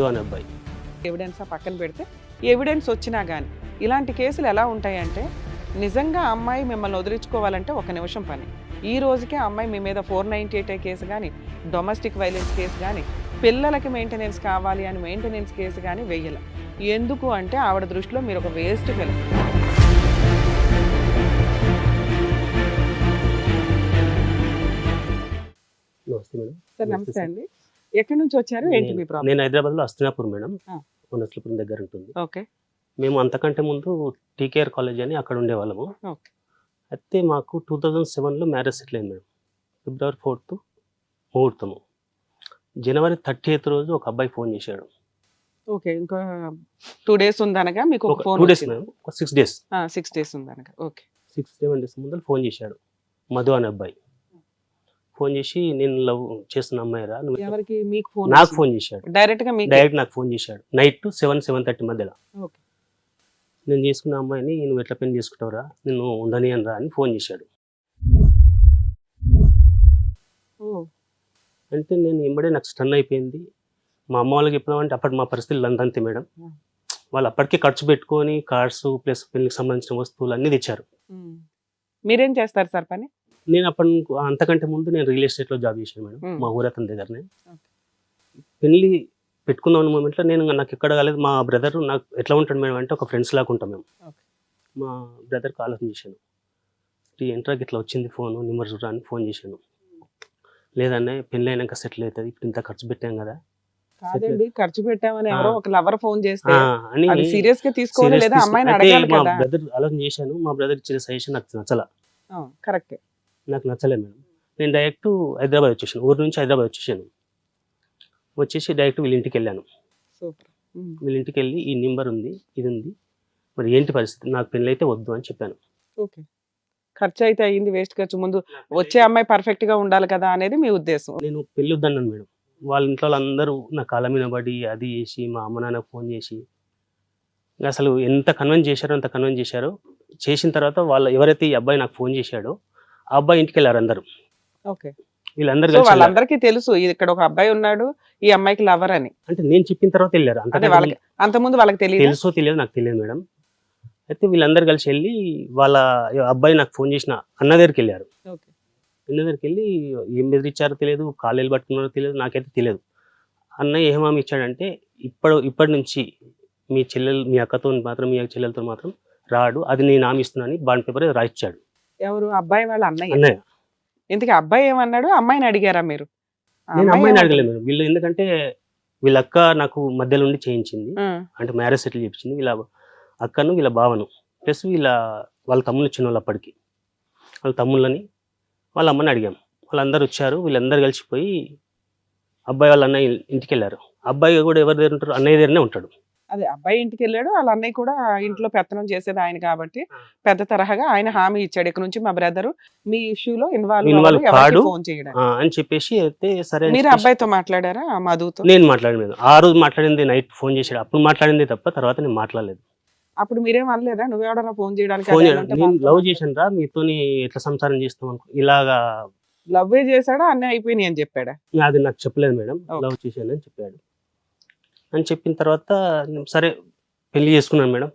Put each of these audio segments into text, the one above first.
మధు అనే అబ్బాయి. ఎవిడెన్స్ పక్కన పెడితే ఎవిడెన్స్ వచ్చినా కానీ ఇలాంటి కేసులు ఎలా ఉంటాయంటే నిజంగా అమ్మాయి మిమ్మల్ని వదిలించుకోవాలంటే ఒక నిమిషం పని. ఈ రోజుకే అమ్మాయి మీ మీద 498 కేసు కానీ, డొమెస్టిక్ వైలెన్స్ కేసు కానీ, పిల్లలకి మెయింటెనెన్స్ కావాలి అని మెయింటెనెన్స్ కేసు కానీ వెయ్యాల. ఎందుకు అంటే ఆవిడ దృష్టిలో మీరు ఒక వేస్ట్ పిల్ల. నమస్తే మేడం. సార్ నమస్తే అండి. ఎక్కడి నుంచి వచ్చారు, ఏంటి మీ ప్రాబ్లం? నేను హైదరాబాద్లో అస్తినాపూర్ మేడం, ఆ. నర్సీపూర్ దగ్గర ఉంటుంది. ఓకే మేము అంతకంటే ముందు టీకేఆర్ కాలేజ్ అని అక్కడ ఉండేవాళ్ళము. ఓకే అయితే మాకు 2007లో మ్యారేజ్ సెటిల్ అయింది మేడం. ఫిబ్రవరి 4th ముహూర్తము. జనవరి 30th రోజు ఒక అబ్బాయి ఫోన్ చేశాడు. ఓకే ఇంకా 2 days ఉందనగా మీకు ఒక ఫోన్ 2 days మేడం, ఒక 6 days 6 days ఉందనగా. ఓకే 6-7 days ముందు ఫోన్ చేశాడు. మధు అనే అబ్బాయి ఫోన్ చేసి, నేను లవ్ చేస్తున్న అమ్మాయి రా నువ్వు. ఎవరికి? మీకు ఫోన్? నాకు ఫోన్ చేశాడు. డైరెక్ట్ గా మీకు? డైరెక్ట్ నాకు ఫోన్ చేశాడు. నైట్ 7-7:30 మధ్యలో. ఓకే నేను చేసుకున్న అమ్మాయిని నువ్వు ఎట్లా పెళ్లి చేసుకుంటావురా, నేను ఉండని అని రా అని ఫోన్ చేశాడు. అంటే నేను ఎంబడే నాకు స్టన్ అయిపోయింది. మా అమ్మ వాళ్ళకి చెప్పినామంటే అప్పటి మా పరిస్థితులు అంతే మేడం. వాళ్ళు అప్పటికే ఖర్చు పెట్టుకొని కార్స్ ప్లస్ పెళ్లికి సంబంధించిన వస్తువులు అన్నీ తెచ్చారు. మీరేం చేస్తారు సార్ పని? నేను అంతకంటే ముందు నేను రియల్ ఎస్టేట్లో జాబ్ చేశాను మేడం, మా ఊరతని దగ్గరనే. పెళ్లి పెట్టుకుందాం మూమెంట్లో నాకు ఎక్కడ కాలేదు. మా బ్రదర్ నాకు ఎట్లా ఉంటాడు మేడం అంటే ఒక ఫ్రెండ్స్ లాగా ఉంటాం మేము. మా బ్రదర్కి ఆలోచన చేశాను, ఎంట్రాకి ఇట్లా వచ్చింది ఫోను, నిమ్మర్ చూడరా అని ఫోన్ చేశాను. లేదన్నా పెళ్ళి అయినాక సెటిల్ అవుతుంది, ఇప్పుడు ఇంత ఖర్చు పెట్టాం కదా. కాదండి, ఖర్చు పెట్టామని ఎవరో ఒక లవర్ ఫోన్ చేస్తే అని అది సీరియస్ గా తీసుకోవాలి లేదా అమ్మాయిని అడగాలి మా కదా. బ్రదర్ ఆలోచన చేశాను. మా బ్రదర్ ఇచ్చిన సజెషన్ నాకు నచ్చల. కరెక్ట్, నాకు నచ్చలే మేడం. నేను డైరెక్ట్ హైదరాబాద్ వచ్చేసాను. ఊరు నుంచి హైదరాబాద్ వచ్చేసాను. వచ్చేసి డైరెక్ట్ వీళ్ళ ఇంటికి వెళ్ళాను. సూపర్. వీళ్ళ ఇంటికి వెళ్ళి ఈ నెంబర్ ఉంది, ఇది ఉంది, మరి ఏంటి పరిస్థితి, నాకు పెళ్ళి అయితే వద్దు అని చెప్పాను. ఓకే, ఖర్చు అయితే అయ్యింది, వేస్ట్ ఖర్చు. ముందు వచ్చే అమ్మాయి పర్ఫెక్ట్ గా ఉండాలి కదా అనేది మీ ఉద్దేశం. నేను పెళ్ళి వద్దన్నాను మేడం. వాళ్ళ ఇంట్లో వాళ్ళందరూ నా కాళ్ళ మీద పడి అది చేసి, మా అమ్మ నాన్నకు ఫోన్ చేసి అసలు ఎంత కన్విన్స్ చేశారో అంత కన్విన్స్ చేశారు. చేసిన తర్వాత ఎవరైతే ఈ అబ్బాయి నాకు ఫోన్ చేశాడో ఆ అబ్బాయి ఇంటికి వెళ్ళారు అందరూ. ఓకే, వీళ్ళందరూ వాళ్ళందరికీ తెలుసు ఇక్కడ ఒక అబ్బాయి ఉన్నాడు, ఈ అమ్మాయికి లవర్ అని. అంటే నేను చెప్పిన తర్వాత వెళ్ళారు. అంతకుముందు వాళ్ళకి తెలియదు? తెలుసో తెలియదు నాకు తెలియదు మేడం. అయితే వీళ్ళందరూ కలిసి వెళ్ళి వాళ్ళ అబ్బాయి నాకు ఫోన్ చేసిన అన్న దగ్గరికి వెళ్ళారు. అన్న దగ్గరికి వెళ్ళి ఏం బెదిరించారో తెలియదు, కాలేలు పట్టుకున్నారో తెలియదు, నాకైతే తెలియదు. అన్నయ్య ఏం హామీ ఇచ్చాడంటే ఇప్పటి నుంచి మీ చెల్లెలు, మీ అక్కతో మాత్రం, మీ చెల్లెలతో మాత్రం రాడు, అది నేను హామీ ఇస్తున్నాను బాండ్ పేపర్ రాయిచ్చాడు. ఎవరు? అబ్బాయి వాళ్ళ అన్నయ్య. ఇంతకీ అబ్బాయి ఏమన్నాడు? అమ్మాయిని అడిగారా మీరు? నేను అమ్మాయిని అడగలేదు మేడం. వీళ్ళు ఎందుకంటే వీళ్ళ అక్క నాకు మధ్యలో ఉండి చేయించింది, అంటే మ్యారేజ్ సెటిల్ చేయించింది. వీళ్ళ అక్కను, వీళ్ళ బావను, ప్లస్ వాళ్ళ తమ్ముళ్ళు ఇచ్చిన వాళ్ళు, అప్పటికి వాళ్ళ తమ్ముళ్ళని వాళ్ళ అమ్మని అడిగాం. వాళ్ళందరూ వచ్చారు. వీళ్ళందరూ కలిసిపోయి అబ్బాయి వాళ్ళ అన్నయ్య ఇంటికి వెళ్ళారు. అబ్బాయి కూడా ఎవరి దగ్గర ఉంటారు? అన్నయ్య దగ్గరనే ఉంటాడు. అదే అబ్బాయి ఇంటికి వెళ్ళాడు. వాళ్ళ అన్నయ్య కూడా ఇంట్లో పెత్తనం చేసేది ఆయన కాబట్టి పెద్ద తరహాగా ఆయన హామీ ఇచ్చాడు, ఇక్కడ నుంచి మా బ్రదర్ మీ ఇష్యూలో ఇన్వాల్వ్ కాడు అని చెప్పేసి. అయితే సరే. మీరు అబ్బాయితో మాట్లాడారా? మధుతో? నేను మాట్లాడలేదు. ఆ రోజు మాట్లాడింది నైట్ ఫోన్ చేశాడు, అప్పుడు మాట్లాడింది తప్ప తర్వాత నేను మాట్లాడలేదు. అప్పుడు మీరేం అనలేదా? నువ్వెవడన్నా ఫోన్ చేయడానికి? లవ్ చేశాను రా, మీతో ఎట్లా సంసారం చేస్తాం అనుకో, ఇలాగా లవ్ చేశాడా అన్నీ అయిపోయినాయి అని చెప్పాడా? అది నాకు చెప్పలేదు మేడం. లవ్ చేశాను అని చెప్పాడు. అని చెప్పిన తర్వాత సరే పెళ్లి చేసుకున్నాను మేడం.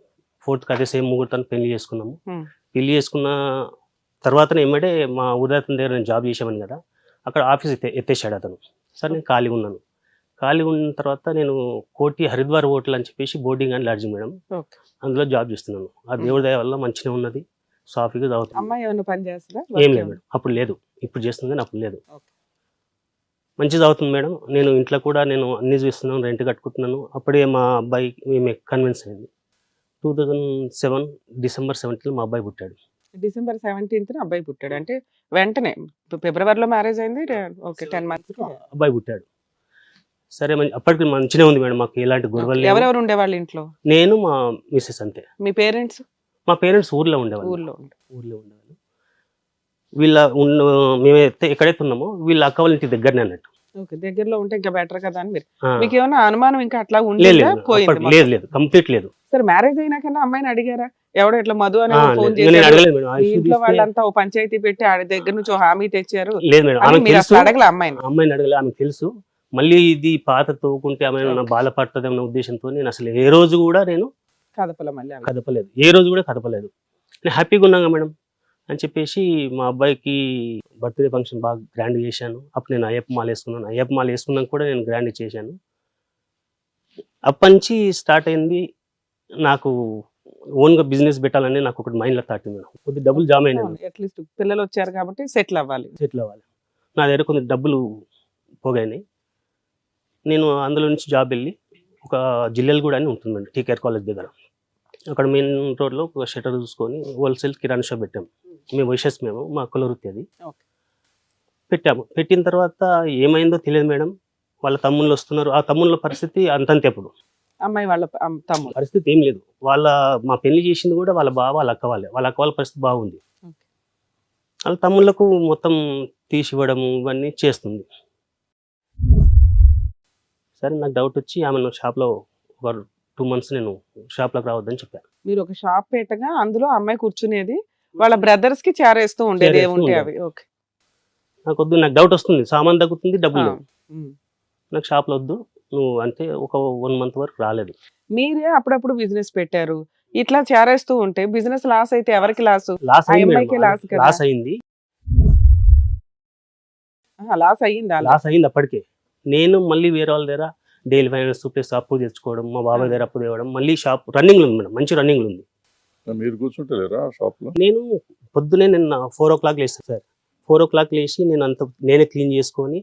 4th అదే సేమ్ ముహూర్తాన్ని పెళ్లి చేసుకున్నాము. పెళ్లి చేసుకున్న తర్వాతనే ఏమంటే మా ఉదయతన దగ్గర నేను జాబ్ చేసామని కదా, అక్కడ ఆఫీస్ ఎత్తేసాడు అతను. సరే నేను ఖాళీగా ఉన్నాను. ఖాళీగా ఉన్న తర్వాత నేను కోటి హరిద్వార్ హోటల్ అని చెప్పేసి బోర్డింగ్ అండ్ లాడ్జింగ్ మేడం, అందులో జాబ్ చేస్తున్నాను. ఆ దేవుడి దయ వల్ల మంచిగా ఉన్నది, సాఫీగా చదువుతుంది. అమ్మాయి ఏమైనా పని చేస్తుందా? ఏం లేదు మేడం, అప్పుడు లేదు. ఇప్పుడు చేస్తుంది కానీ అప్పుడు లేదు. మంచిగా చదువుతుంది మేడం. నేను ఇంట్లో కూడా నేను అన్ని చూస్తున్నాను, రెంట్ కట్టుకుంటున్నాను. అప్పుడే మా అబ్బాయి మేము కన్విన్స్ అయింది. 2007 డిసెంబర్ 17 మా అబ్బాయి పుట్టాడు. డిసెంబర్ 17th అబ్బాయి పుట్టాడు అంటే వెంటనే ఫిబ్రవరిలో మ్యారేజ్ అయింది. ఓకే, 10 months అబ్బాయి పుట్టాడు. సరే, అప్పటికి మంచిగా ఉంది మేడం, మాకు ఎలాంటి గొడవలు. ఎవరెవరు ఉండేవాళ్ళు ఇంట్లో? నేను, మా మిస్సెస్ అంతే. మీ పేరెంట్స్? మా పేరెంట్స్ ఊర్లో ఉండేవాళ్ళు. ఊర్లో ఉండేవాళ్ళు. మేమైతే ఎక్కడైతే ఉన్నామో వీళ్ళ అక్క వాళ్ళ ఇంటి దగ్గరనే అన్నట్టు. ఓకే, దగ్గరలో ఉంటే ఇంకా బెటర్ కదా అని మీరు. మీకు ఏమైనా అనుమానం ఇంకా అట్లా ఉండేదా? లేదు, కంప్లీట్ లేదు. సరే, మ్యారేజ్ అయినాకన్నా అమ్మాయిని అడిగారా? ఎవడో ఇట్లా మధు అని ఫోన్ చేశారు, ఇంట్లో వాళ్ళంతా ఓ పంచాయతీ పెట్టి ఆడి దగ్గర నుంచి హామీ తెచ్చారు? లేదు మేడం, మీరు అసలు అడగలే అమ్మాయిని? అమ్మాయిని అడగలే. ఆమెకు తెలుసు మళ్ళీ ఇది పాత తవ్వుకుంటే ఆమె నా బాధపడుతుంది అన్న ఉద్దేశంతో నేను అసలు ఏ రోజు కూడా నేను కదపల మళ్ళీ అవి. కదపలేదు, ఏ రోజు కూడా కదపలేదు. నేను హ్యాపీగా ఉన్నాగా మేడం అని చెప్పేసి మా అబ్బాయికి బర్త్డే ఫంక్షన్ బాగా గ్రాండ్ చేశాను. అప్పుడు నేను అయ్యప్ప మాల వేసుకున్నాను. అయ్యప్ప మాల వేసుకున్నాక కూడా నేను గ్రాండ్ చేశాను. అప్పటి నుంచి స్టార్ట్ అయింది నాకు ఓన్గా బిజినెస్ పెట్టాలని నాకు ఒకటి మైండ్లో థాట్ మేడం. కొద్ది డబ్బులు జామ అయినాయి, అట్లీస్ట్ పిల్లలు వచ్చారు కాబట్టి సెటిల్ అవ్వాలి. సెటిల్ అవ్వాలి. నా దగ్గర కొన్ని డబ్బులు పోగాయినాయి. నేను అందులో నుంచి జాబ్ వెళ్ళి ఒక జిల్లెలు కూడా అని ఉంటుందండి టీకేఆర్ కాలేజ్ దగ్గర, అక్కడ మెయిన్ రోడ్లో ఒక షటర్ చూసుకొని హోల్సేల్ కిరాణా షాప్ పెట్టాము. మేము వైషెస్, మేము మా కుల వృత్తి అది. పెట్టాము. పెట్టిన తర్వాత ఏమైందో తెలియదు మేడం. వాళ్ళ తమ్ముళ్ళు వస్తున్నారు, ఆ తమ్ముళ్ళ పరిస్థితి అంతంతే. అప్పుడు అమ్మాయి వాళ్ళ తమ్ముడు పరిస్థితి ఏం లేదు. మా పెళ్లి చేసింది కూడా వాళ్ళ బావ వాళ్ళ అక్క వాళ్ళ పరిస్థితి బాగుంది. వాళ్ళ తమ్ముళ్ళకు మొత్తం తీసివ్వడము ఇవన్నీ చేస్తుంది. సరే నాకు డౌట్ వచ్చి ఆమెను షాప్లో ఒక 2 months నేను షాప్లోకి రావద్దని చెప్పాను. మీరు ఒక షాప్ పెట్టగా అందులో అమ్మాయి కూర్చునేది, వాళ్ళ బ్రదర్స్ కి చేరేస్తూ ఉండేది ఏముంటే అవి. ఓకే, నాకు వద్దు, నాకు డౌట్ వస్తుంది, సామాన్ తగ్గుతుంది, డబ్బులు లేవు. నాకు షాప్లో వద్దు నువ్వు అంటే ఒక 1 month వరకు రాలేదు. మీరే అప్పుడప్పుడు బిజినెస్ పెట్టారు, ఇట్లా చేరేస్తూ ఉంటే బిజినెస్ లాస్ అయితే ఎవరికి లాస్? లాస్ అమ్మాయికి లాస్ కదా. లాస్ అయింది, లాస్ అయ్యింది. లాస్ అయింది. అప్పటికే నేను మళ్ళీ వేరే వాళ్ళ దగ్గర డైలీ ఫైనాన్స్ ప్లస్ అప్పు తెచ్చుకోవడం, మా బాబాయ్ దగ్గర అప్పు తేవడం, మళ్ళీ షాప్ రన్నింగ్ ఉంది మేడం, మంచి రన్నింగ్ ఉంది. మీరు కూర్చుంటలేరా షాప్ లో? నేను పొద్దునే నిన్న 4 o'clock లేస్తాను సార్. 4 o'clock లేచి నేను నేనే క్లీన్ చేసుకొని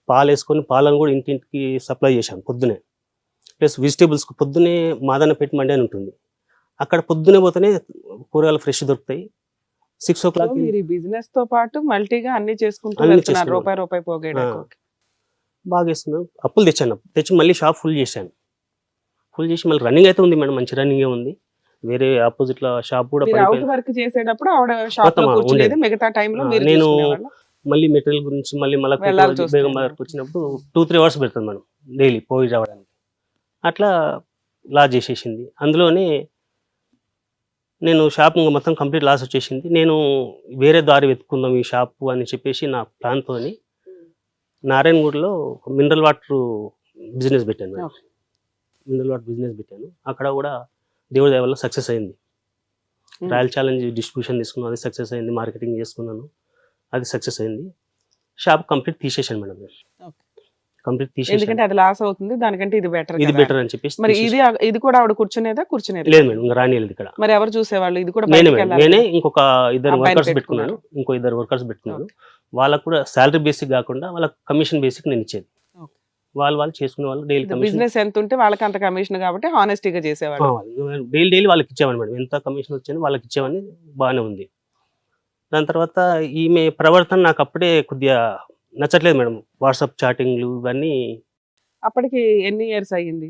పాలు వేసుకొని పాలను కూడా ఇంటింటికి సప్లై చేశాను పొద్దునే. ప్లస్ వెజిటేబుల్స్ పొద్దునే మాదన పెట్టి మండి అని ఉంటుంది, అక్కడ పొద్దునే పోతేనే కూరగాయలు ఫ్రెష్ దొరుకుతాయి. 6 o'clock మీరు బిజినెస్ తో పాటు మల్టీగా అన్ని చేసుకుంటూ అన్ని వెళ్తున్నారు, చేసుకున్నాను. రూపాయి పోగేయడానికి. బాగా వేస్తున్నాను. అప్పులు తెచ్చి మళ్ళీ షాప్ ఫుల్ చేశాను. ఫుల్ చేసి మళ్ళీ రన్నింగ్ అయితే ఉంది మేడం, మంచి రన్నింగ్ ఉంది. వేరే ఆపోజిట్ లో షాప్ కూడా మీరు అవుట్ వర్క్ చేసేటప్పుడు ఆవిడ షాప్ లో కూర్చునేది, మిగతా టైంలో మీరు నేను చూసుకునేవాళ్ళా? మళ్ళీ మెటీరియల్ గురించి మళ్ళీ వెళ్ళాల్సి వస్తుంది. బేగం బజార్కి వచ్చినప్పుడు 2-3 hours పెడుతుంది మేడం డైలీ పోయి రావడానికి. అట్లా లాస్ చేసేసింది. అందులోనే నేను షాప్ మొత్తం కంప్లీట్ లాస్ వచ్చేసింది. నేను వేరే దారి వెతుక్కుందాం ఈ షాపు అని చెప్పేసి నా ప్లాన్తో నారాయణగూడలో మినరల్ వాటర్ బిజినెస్ పెట్టాను మేడం. మినరల్ వాటర్ బిజినెస్ పెట్టాను. అక్కడ కూడా దేవుడి దయ వల్ల సక్సెస్ అయింది. ట్రయల్ ఛాలెంజ్ డిస్ట్రిబ్యూషన్ తీసుకున్నాను, అది సక్సెస్ అయింది. మార్కెటింగ్ చేసుకున్నాను, అది సక్సెస్ అయింది. షాప్ కంప్లీట్ తీసేసాను మేడం. కంప్లీట్ తీసేసాను, ఎందుకంటే అది లాస్ అవుతుంది, దానికంటే ఇది బెటర్. ఇది బెటర్ అని చెప్పేసి. మరి ఇది కూడా ఆవిడ కూర్చునేది లేదు మేడం, ఇంకా రానిలేదు ఇక్కడ. మరి ఎవరు చూసేవాళ్ళు? ఇది కూడా నేనే ఇంకొక 2 వర్కర్స్ పెట్టుకున్నాను. ఇంకో 2 వర్కర్స్ పెట్టుకున్నాను. వాళ్ళకు కూడా శాలరీ బేసిక్ కాకుండా వాళ్ళకి కమిషన్ బేసిక్ నేను ఇచ్చేది. వాళ్ళు చేసుకునే వాళ్ళు డైలీ బిజినెస్ ఎంత ఉంటే వాళ్ళకి అంత కమిషన్ కాబట్టి హానెస్టీగా చేసేవాళ్ళు. డైలీ వాళ్ళకి ఇచ్చేవాడిని మేడం. ఎంత కమిషన్ వచ్చిందో వాళ్ళకి ఇచ్చేవాడిని, బాగానే ఉంది. దాని తర్వాత ఈమె ప్రవర్తన నాకు అప్పుడే కొద్దిగా నచ్చట్లేదు మేడం. వాట్సాప్ చాటింగ్లు ఇవన్నీ. అప్పటికి ఎన్ని ఇయర్స్ అయ్యింది?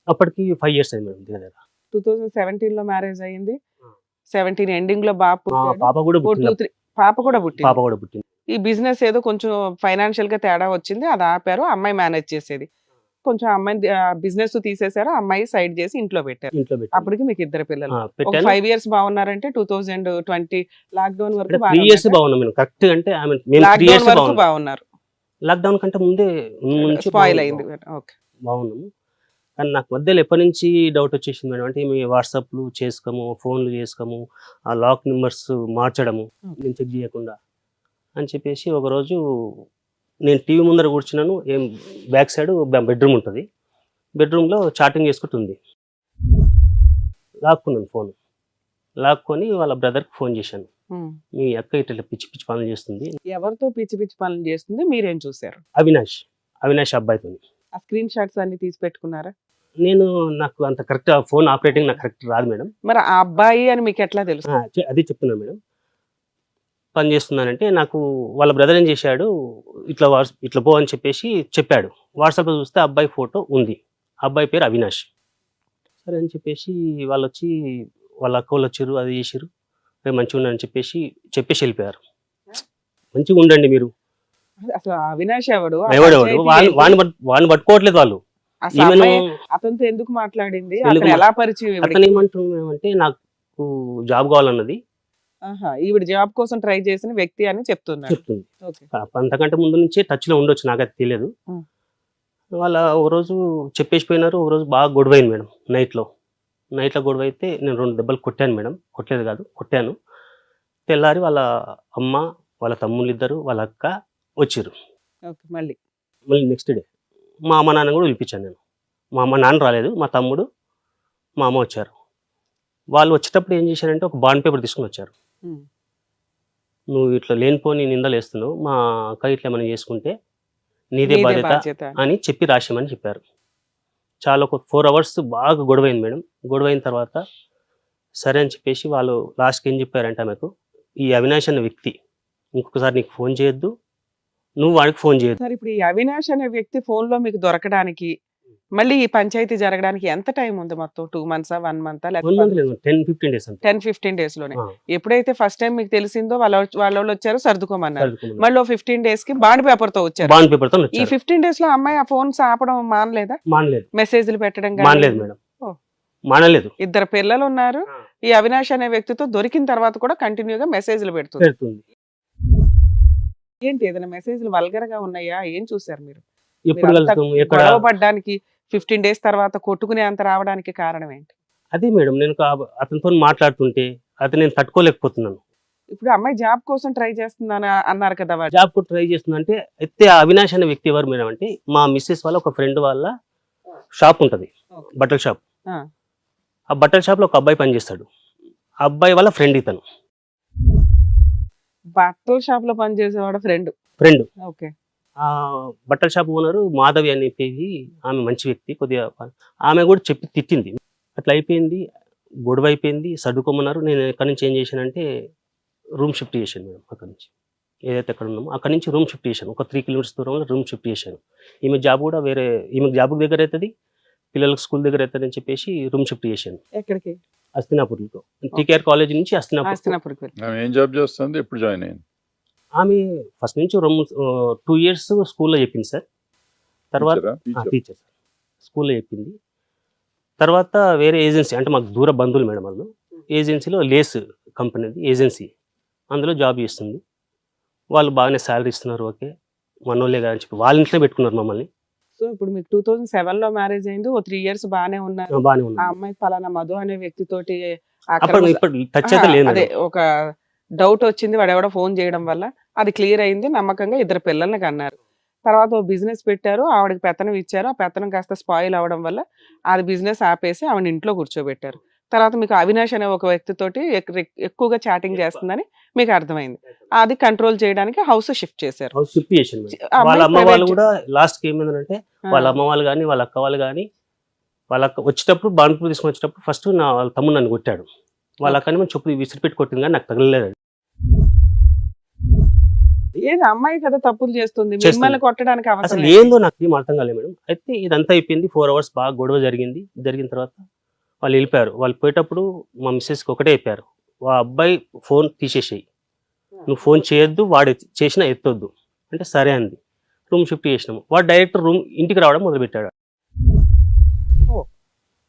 అప్పటికి 5 years అయింది మేడం. దగ్గర 2017 లో మ్యారేజ్ అయ్యింది. 17 ఎండింగ్ లో పాప కూడా పుట్టింది. పాప కూడా పుట్టింది. ఈ బిజినెస్ ఏదో కొంచెం ఫైనాన్షియల్ గా తేడా వచ్చింది, అది ఆపారు. అమ్మాయి మేనేజ్ చేసేది. కొంచెం అమ్మాయి బిజినెస్ తీసేశారు, అమ్మాయి సైడ్ చేసి ఇంట్లో పెట్టారు. అప్పటికి మీకు 2 పిల్లలు. 5 years బాగున్నారంటే 2020 లాక్డౌన్ వరకు బాగున్నారు. లాక్డౌన్ కంటే ముందే స్పాయిల్ అయింది. బాగున్నాము. కానీ నాకు మధ్యలో ఎప్పటి నుంచి డౌట్ వచ్చేసింది మేడం. అంటే మీ వాట్సాప్లు చేసుకోము, ఫోన్లు చేసుకోము, ఆ లాక్ నెంబర్స్ మార్చడము నేను చెక్ చేయకుండా అని చెప్పేసి ఒకరోజు నేను టీవీ ముందర కూర్చున్నాను. బ్యాక్ సైడ్ బెడ్రూమ్ ఉంటుంది. బెడ్రూమ్లో చాటింగ్ చేసుకుంటుంది. లాక్కున్నాను ఫోన్. లాక్కొని వాళ్ళ బ్రదర్కి ఫోన్ చేశాను. మీ అక్క ఇట్లా పిచ్చి పిచ్చి పనులు చేస్తుంది. ఎవరితో పిచ్చి పిచ్చి పనులు చేస్తుంది మీరేం చూసారు? అవినాష్ అబ్బాయితో. ఆ స్క్రీన్ షాట్స్ అన్ని తీసి పెట్టుకున్నారా? నాకు అంత కరెక్ట్ ఫోన్ ఆపరేటింగ్ నాకు కరెక్ట్ రాదు మేడం. మరి ఆ అబ్బాయి అని మీకు ఎట్లా తెలుసు? అది చెప్తున్నాను మేడం. పని చేస్తున్నానంటే నాకు వాళ్ళ బ్రదర్ ఏం చేశాడు, ఇట్లా పో అని చెప్పేసి చెప్పాడు. వాట్సాప్లో చూస్తే అబ్బాయి ఫోటో ఉంది. అబ్బాయి పేరు అవినాష్. సరే అని చెప్పేసి వాళ్ళు వచ్చి వాళ్ళ అక్క వాళ్ళు వచ్చారు, అది చేసారు. మంచిగా ఉండని చెప్పేసి వెళ్ళిపోయారు. మంచిగా ఉండండి మీరు. అసలు అవినాష్ ఎవడు? వాడిని పట్టుకోవట్లేదు వాళ్ళు. అతనితో ఎందుకు మాట్లాడింది? ఎలా పరిచయం? అతను ఏమంటున్నామంటే నాకు జాబ్ కావాలన్నది. ఈవిడ జాబ్ కోసం ట్రై చేసిన వ్యక్తి అని చెప్తుంది. అంతకంటే ముందు నుంచే టచ్ లో ఉండొచ్చు, నాకు అది తెలియదు. వాళ్ళ ఓ రోజు చెప్పేసిపోయినారు. ఓ రోజు బాగా గొడవైంది మేడం నైట్లో గొడవ అయితే నేను 2 దెబ్బలు కొట్టాను మేడం. కొట్టలేదు కాదు, కొట్టాను. తెల్లారి వాళ్ళ అమ్మ, వాళ్ళ తమ్ముళ్ళిద్దరు, వాళ్ళ అక్క వచ్చిర్రు. ఓకే. మళ్ళీ మళ్ళీ నెక్స్ట్ డే మా అమ్మ నాన్న కూడా పిలిపించాను నేను. మా అమ్మ నాన్న రాలేదు, మా తమ్ముడు మా అమ్మ వచ్చారు. వాళ్ళు వచ్చేటప్పుడు ఏం చేశారంటే ఒక బాండ్ పేపర్ తీసుకుని వచ్చారు. ఉమ్. నువ్వు ఇట్లా లేనిపోని నిందలు వేస్తున్నావు, మా అక్క ఇట్లా ఏమైనా చేసుకుంటే నీదే మీదే బాధ్యత బాధ్యత. అని చెప్పి రాసామని చెప్పారు. చాలా ఒక 4 అవర్స్ బాగా గొడవైంది మేడం. గొడవైన తర్వాత సరే అని చెప్పేసి వాళ్ళు లాస్ట్కి ఏం చెప్పారంటే ఆమెకు, ఈ అవినాష్ అనే వ్యక్తి ఇంకొకసారి నీకు ఫోన్ చేయొద్దు, నువ్వు వాడికి ఫోన్ చేయొద్దు. సార్ ఇప్పుడు ఈ అవినాష్ అనే వ్యక్తి ఫోన్ లో మీకు దొరకడానికి మళ్ళీ ఈ పంచాయతీ జరగడానికి ఎంత టైం ఉంది మొత్తం? 2 months, 1 month, 1 month లేదు, 10-15 days అంతే. 10-15 days లోనే? ఆ, ఎప్పుడైతే ఫస్ట్ టైం మీకు తెలిసిందో వాళ్ళు వచ్చారు, సర్దుకోమన్నారు. చదువుకున్నాను. మళ్ళీ 15 days కి బాండ్ పేపర్ తో వచ్చారు. బాండ్ పేపర్ తో ఈ వచ్చారు. 15 days లో అమ్మాయి ఆ ఫోన్స్ ఆపడం మానలేదా? మానలేదు, మెసేజ్లు పెట్టడం మానలేదు కానీ? మేడం, ఓ. మానలేదు. 2 పిల్లలు ఉన్నారు. ఈ అవినాష్ అనే వ్యక్తితో దొరికిన తర్వాత కూడా కంటిన్యూగా మెసేజ్లు పెడుతుంది. పెడుతుంది. ఏంటి ఏదైనా మెసేజ్లు వల్గర్ గా ఉన్నాయా? ఏం చూసారు మీరు? ఎప్పుడు మీరంతా కలుస్తాము, ఎక్కడ? గొడవ పడ్డానికి 15 days తర్వాత కొట్టుకునే అంత రావడానికి కారణం ఏంటి? అదే మేడం, నేను అతనితో మాట్లాడుతుంటే అతను నేను తట్టుకోలేకపోతున్నాను. ఇప్పుడు అమ్మాయి జాబ్ కోసం ట్రై చేస్తుందని అన్నారు కదా వాడు. జాబ్ కూడా ట్రై చేస్తుందంటే, అయితే ఆ అవినాష్ అనే వ్యక్తి ఎవరు మేడం అంటే, మా మిస్సెస్ వాళ్ళ ఒక ఫ్రెండ్ వాళ్ళ షాప్ ఉంటుంది, బట్టల షాప్. ఆ. ఆ బట్టల షాప్ లో ఒక అబ్బాయి పనిచేస్తాడు. ఆ అబ్బాయి వాళ్ళ ఫ్రెండ్ ఇతను. బట్టల షాప్ లో పనిచేసేవాడు ఫ్రెండ్. ఓకే. ఆ బట్టల షాప్ ఓనరు మాధవి అని చెప్పేసి ఆమె మంచి వ్యక్తి కొద్దిగా. ఆమె కూడా చెప్పి తిట్టింది. అట్లా అయిపోయింది, గొడవ అయిపోయింది, సర్దుకోమన్నారు. నేను ఎక్కడి నుంచి ఏం చేశానంటే రూమ్ షిఫ్ట్ చేశాను మేడం. అక్కడి నుంచి ఏదైతే ఎక్కడ ఉన్నామో అక్కడి నుంచి రూమ్ షిఫ్ట్ చేశాను. ఒక 3 kilometers దూరంలో రూమ్ షిఫ్ట్ చేశాను. ఈమె జాబ్ కూడా వేరే, ఈమెకు జాబ్ దగ్గర అవుతుంది, పిల్లలకు స్కూల్ దగ్గర అవుతుంది అని చెప్పేసి రూమ్ షిఫ్ట్ చేశాను ఎక్కడికి? అస్తినాపూర్లో. టీకేఆర్ కాలేజ్ నుంచి అస్తినాపూర్. ఆస్తినాపురికి వెళ్ళి. ఆమె ఏం జాబ్ చేస్తుంది? ఎప్పుడు జాయిన్ అయింది? ఆమె ఫస్ట్ నుంచి 2 years స్కూల్లో చెప్పింది సార్. తర్వాత టీచర్. టీచర్ సార్, స్కూల్లో చెప్పింది. తర్వాత వేరే ఏజెన్సీ, అంటే మాకు దూర బంధువులు మేడం వాళ్ళు. ఏజెన్సీలో లేస్ కంపెనీది ఏజెన్సీ, అందులో జాబ్ చేస్తుంది. వాళ్ళు బాగానే శాలరీ ఇస్తున్నారు, ఓకే మనోళ్ళే కదా అని చెప్పి వాళ్ళ ఇంట్లో పెట్టుకున్నారు మమ్మల్ని. సో ఇప్పుడు మీకు 2007 లో మ్యారేజ్ అయింది. ఓ 3 years బానే ఉన్నారు. బాగానే ఆ ఉంది. అమ్మాయి పలానా మధు అనే వ్యక్తితోటి అప్పుడు ఇప్పుడు టచ్ అయితే లేదు అదే మేడం. ఒక డౌట్ వచ్చింది, వాడు ఎవడో ఫోన్ చేయడం వల్ల అది క్లియర్ అయింది. నమ్మకంగా 2 పిల్లల్ని కన్నారు. తర్వాత ఓ బిజినెస్ పెట్టారు, ఆవిడకి పెత్తనం ఇచ్చారు. ఆ పెత్తనం కాస్త స్పాయిల్ అవడం వల్ల అది బిజినెస్ ఆపేసి ఆవిడ ఇంట్లో కూర్చోబెట్టారు. తర్వాత మీకు అవినాష్ అనే ఒక వ్యక్తితోటి ఎక్కువగా చాటింగ్ చేస్తుందని మీకు అర్థమైంది. అది కంట్రోల్ చేయడానికి హౌస్ షిఫ్ట్ చేశారు. హౌస్ షిఫ్ట్ చేశాను మేడం. అమ్మాయి వాళ్ళ అమ్మ private వాళ్ళు కూడా లాస్ట్కి ఏమైందంటే, వాళ్ళ అమ్మ వాళ్ళు కానీ వాళ్ళ అక్క వాళ్ళు కానీ, వాళ్ళ అక్క వచ్చేటప్పుడు బాన్పూర్ తీసుకొని వచ్చేటప్పుడు ఫస్ట్ వాళ్ళ తమ్ముడు నన్ను కొట్టాడు. వాళ్ళ అక్కని మనం చెప్పు విసిరిపెట్టి కొట్టింది కానీ నాకు తగలలేదు. ఏది అమ్మాయి కదా తప్పులు చేస్తుంది, చేస్తుంది. మిమ్మల్ని కొట్టడానికి అవసరం అసలు లేదు. ఏందో నాకు ఏం అర్థం కాలేదు మేడం. అయితే ఇదంతా అయిపోయింది, 4 hours బాగా గొడవ జరిగింది. జరిగిన తర్వాత వాళ్ళు వెళ్ళిపోయారు. వాళ్ళు పోయేటప్పుడు మా మిస్సెస్కి ఒకటే చెప్పారు, ఆ అబ్బాయి ఫోన్ తీసేసేయి, నువ్వు ఫోన్ చేయొద్దు, వాడు చేసినా ఎత్తొద్దు అంటే సరే అంది. రూమ్ షిఫ్ట్ చేసినాము. వాడు డైరెక్ట్ ఇంటికి రావడం మొదలుపెట్టాడు.